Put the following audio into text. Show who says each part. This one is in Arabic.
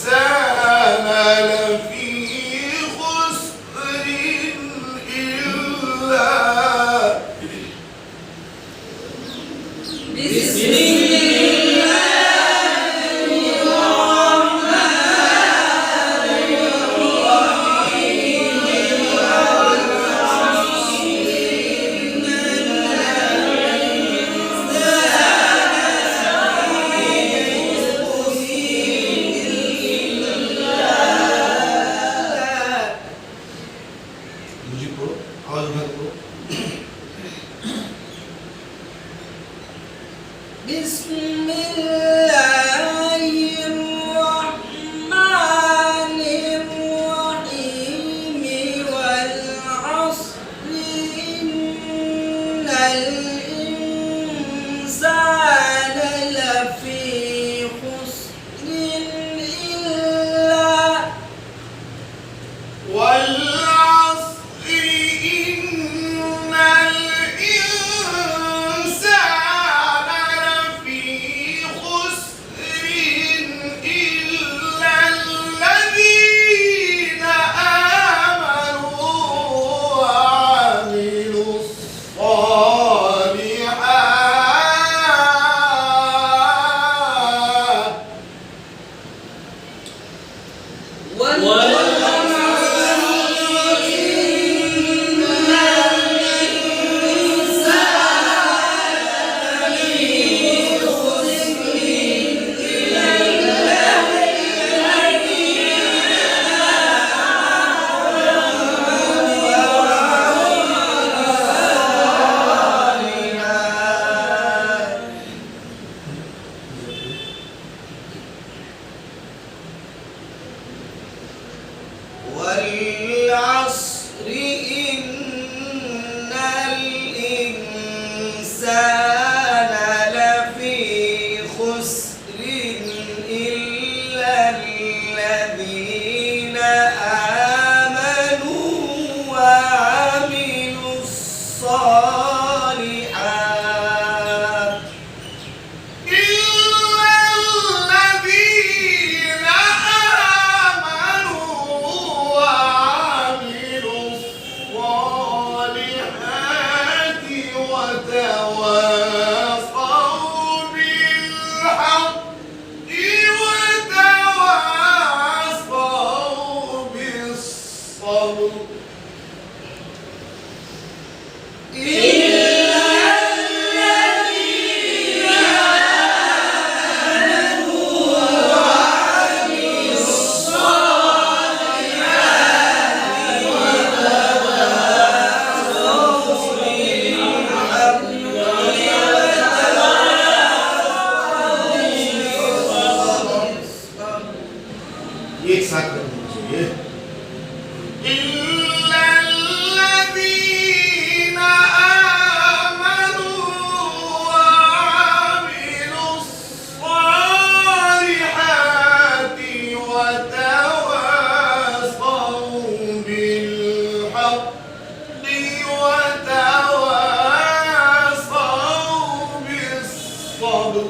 Speaker 1: الإنسان لفي خسر إلا بسم بسم الله الرحمن الرحيم والعصر إن الإنسان لفي خسر إلا والعصر إن الإنسان لفي خسر إلا الذين آمنوا وعملوا الصالحات والعصر إن الإنسان لفي خسر إلا الذين آمنوا وعملوا الصالحات وتواصوا بالحق وتواصوا بالصبر एक साथ करना चाहिए إلا الذين آمنوا وعملوا الصالحات وتواصوا بالحق وتواصوا بالصبر